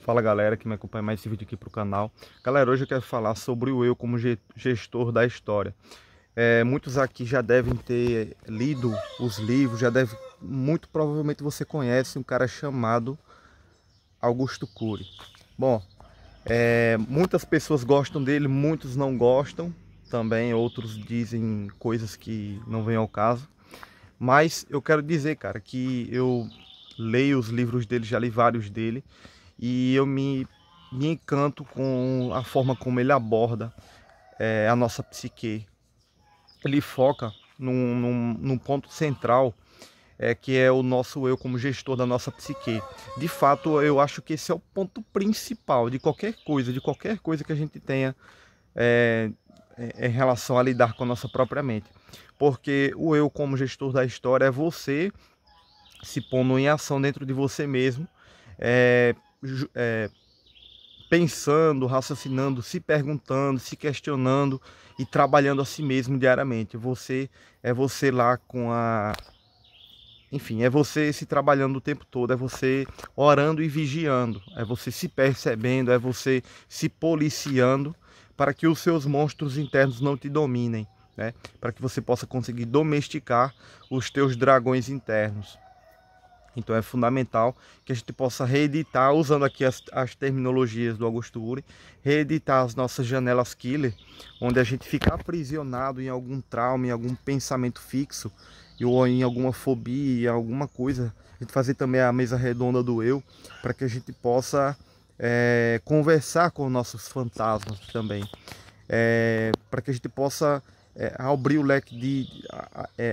Fala galera que me acompanha mais esse vídeo aqui para o canal. Galera, hoje eu quero falar sobre o eu como gestor da história. Muitos aqui já devem ter lido os livros, muito provavelmente você conhece um cara chamado Augusto Cury. Bom, muitas pessoas gostam dele, muitos não gostam também, outros dizem coisas que não vêm ao caso. Mas eu quero dizer, cara, que eu leio os livros dele, já li vários dele, e eu me encanto com a forma como ele aborda a nossa psique. Ele foca num ponto central, que é o nosso eu como gestor da nossa psique. De fato, eu acho que esse é o ponto principal de qualquer coisa que a gente tenha em relação a lidar com a nossa própria mente. Porque o eu como gestor da história é você se pondo em ação dentro de você mesmo, é, pensando, raciocinando, se perguntando, se questionando e trabalhando a si mesmo diariamente. Você lá com a... Enfim, é você se trabalhando o tempo todo, é você orando e vigiando, é você se percebendo, é você se policiando para que os seus monstros internos não te dominem, né? Para que você possa conseguir domesticar os teus dragões internos. Então é fundamental que a gente possa reeditar, usando aqui as terminologias do Augusto Cury, reeditar as nossas janelas killer, onde a gente fica aprisionado em algum trauma, em algum pensamento fixo, ou em alguma fobia, em alguma coisa. A gente fazer também a mesa redonda do eu, para que a gente possa conversar com nossos fantasmas também. Para que a gente possa abrir o leque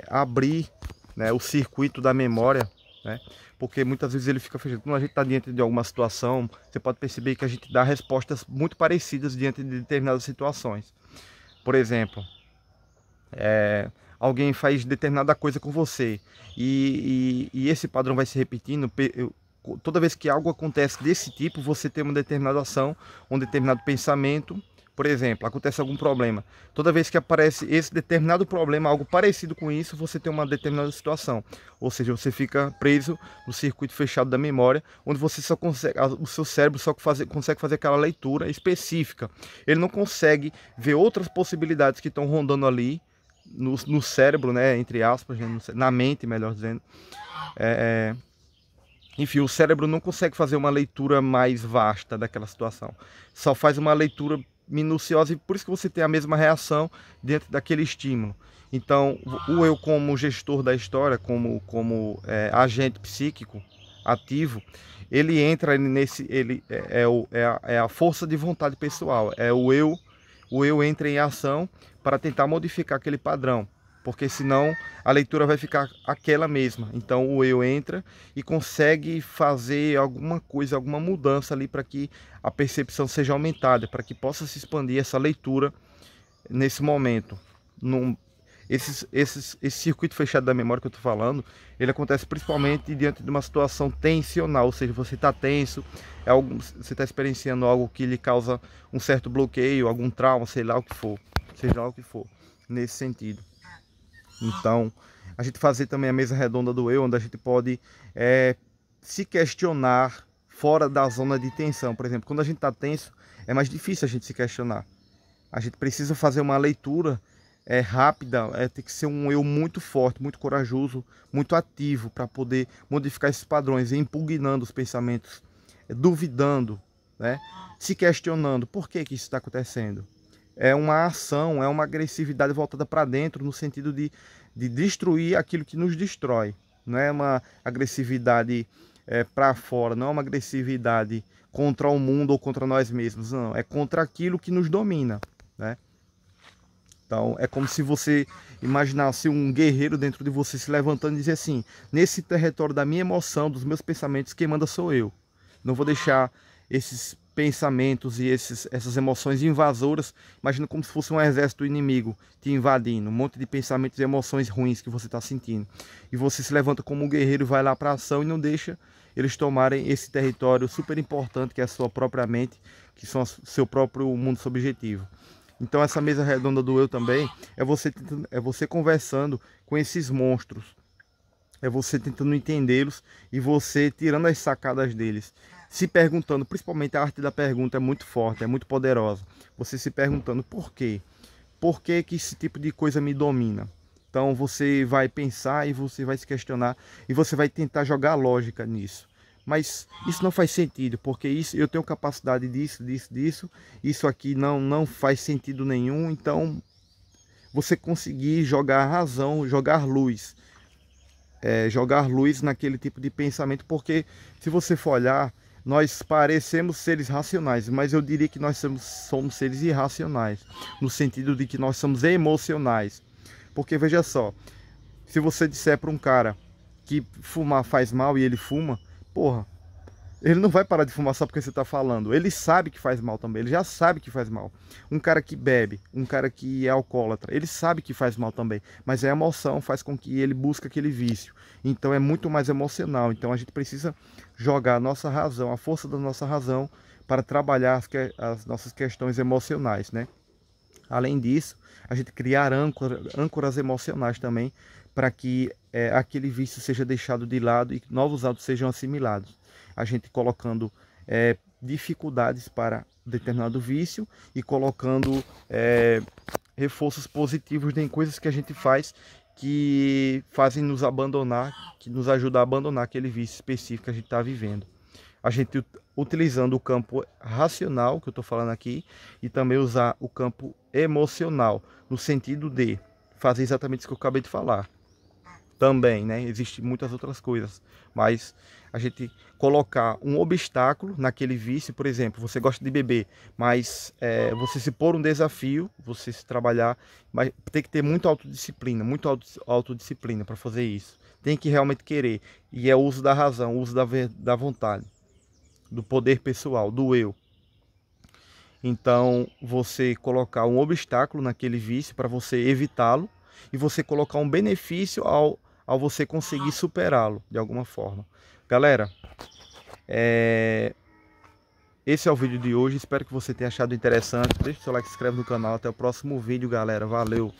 abrir, né, o circuito da memória, né? Porque muitas vezes ele fica fechado. Quando a gente está diante de alguma situação, você pode perceber que a gente dá respostas muito parecidas diante de determinadas situações. Por exemplo, alguém faz determinada coisa com você e esse padrão vai se repetindo. Toda vez que algo acontece desse tipo, você tem uma determinada ação, um determinado pensamento. Por exemplo, acontece algum problema. Toda vez que aparece esse determinado problema, algo parecido com isso, você tem uma determinada situação. Ou seja, você fica preso no circuito fechado da memória, onde você só consegue, o seu cérebro só consegue fazer aquela leitura específica. Ele não consegue ver outras possibilidades que estão rondando ali no cérebro, né, entre aspas, né, na mente, melhor dizendo. Enfim, o cérebro não consegue fazer uma leitura mais vasta daquela situação. Só faz uma leitura minuciosa e por isso que você tem a mesma reação dentro daquele estímulo. Então, o eu como gestor da história, como agente psíquico ativo, ele entra nesse... é a força de vontade pessoal. O eu entra em ação para tentar modificar aquele padrão, porque senão a leitura vai ficar aquela mesma. Então o eu entra e consegue fazer alguma coisa, alguma mudança ali para que a percepção seja aumentada, para que possa se expandir essa leitura nesse momento. Esse circuito fechado da memória que eu estou falando, ele acontece principalmente diante de uma situação tensional, ou seja, você está tenso, você está experienciando algo que lhe causa um certo bloqueio, algum trauma, sei lá o que for, seja lá o que for, nesse sentido. Então, a gente fazer também a mesa redonda do eu, onde a gente pode se questionar fora da zona de tensão. Por exemplo, quando a gente está tenso, é mais difícil a gente se questionar. A gente precisa fazer uma leitura rápida, tem que ser um eu muito forte, muito corajoso, muito ativo para poder modificar esses padrões, impugnando os pensamentos, duvidando, né? Se questionando por que isso está acontecendo. É uma ação, é uma agressividade voltada para dentro, no sentido de destruir aquilo que nos destrói. Não é uma agressividade para fora, não é uma agressividade contra o mundo ou contra nós mesmos, não. É contra aquilo que nos domina, né? Então é como se você imaginasse um guerreiro dentro de você se levantando e dizer assim: nesse território da minha emoção, dos meus pensamentos, quem manda sou eu. Não vou deixar esses pensamentos e essas emoções invasoras. Imagina como se fosse um exército inimigo te invadindo, um monte de pensamentos e emoções ruins que você está sentindo. E você se levanta como um guerreiro, vai lá para a ação e não deixa eles tomarem esse território super importante que é a sua própria mente, que são o seu próprio mundo subjetivo. Então essa mesa redonda do eu também é você conversando com esses monstros, é você tentando entendê-los e você tirando as sacadas deles. se perguntando, principalmente a arte da pergunta é muito forte, é muito poderosa. Você se perguntando por quê? Por que que esse tipo de coisa me domina? Então você vai pensar e você vai se questionar e você vai tentar jogar lógica nisso. Mas isso não faz sentido, porque isso eu tenho capacidade disso, isso aqui não faz sentido nenhum. Então você conseguir jogar razão, jogar luz naquele tipo de pensamento, porque se você for olhar, nós parecemos seres racionais, mas eu diria que nós somos seres irracionais, no sentido de que nós somos emocionais. Porque veja só, se você disser para um cara que fumar faz mal e ele fuma, porra, ele não vai parar de fumar só porque você está falando. Ele sabe que faz mal também. Ele já sabe que faz mal. Um cara que bebe, um cara que é alcoólatra, ele sabe que faz mal também. Mas a emoção faz com que ele busque aquele vício. Então é muito mais emocional. Então a gente precisa jogar a nossa razão, a força da nossa razão, para trabalhar as nossas questões emocionais, né? Além disso, a gente criar âncoras emocionais também, para que aquele vício seja deixado de lado e novos hábitos sejam assimilados. A gente colocando dificuldades para determinado vício e colocando reforços positivos em coisas que a gente faz que fazem nos abandonar, que nos ajudam a abandonar aquele vício específico que a gente está vivendo. A gente utilizando o campo racional, que eu estou falando aqui, e também usar o campo emocional, no sentido de fazer exatamente isso que eu acabei de falar. Também, né? Existem muitas outras coisas, mas a gente colocar um obstáculo naquele vício, por exemplo, você gosta de beber, mas você se pôr um desafio, você se trabalhar, mas tem que ter muita autodisciplina, autodisciplina para fazer isso. Tem que realmente querer, e é o uso da razão, o uso da vontade, do poder pessoal, do eu. Então, você colocar um obstáculo naquele vício para você evitá-lo e você colocar um benefício ao você conseguir superá-lo de alguma forma. Galera, esse é o vídeo de hoje. Espero que você tenha achado interessante. Deixa o seu like, se inscreve no canal. Até o próximo vídeo, galera. Valeu!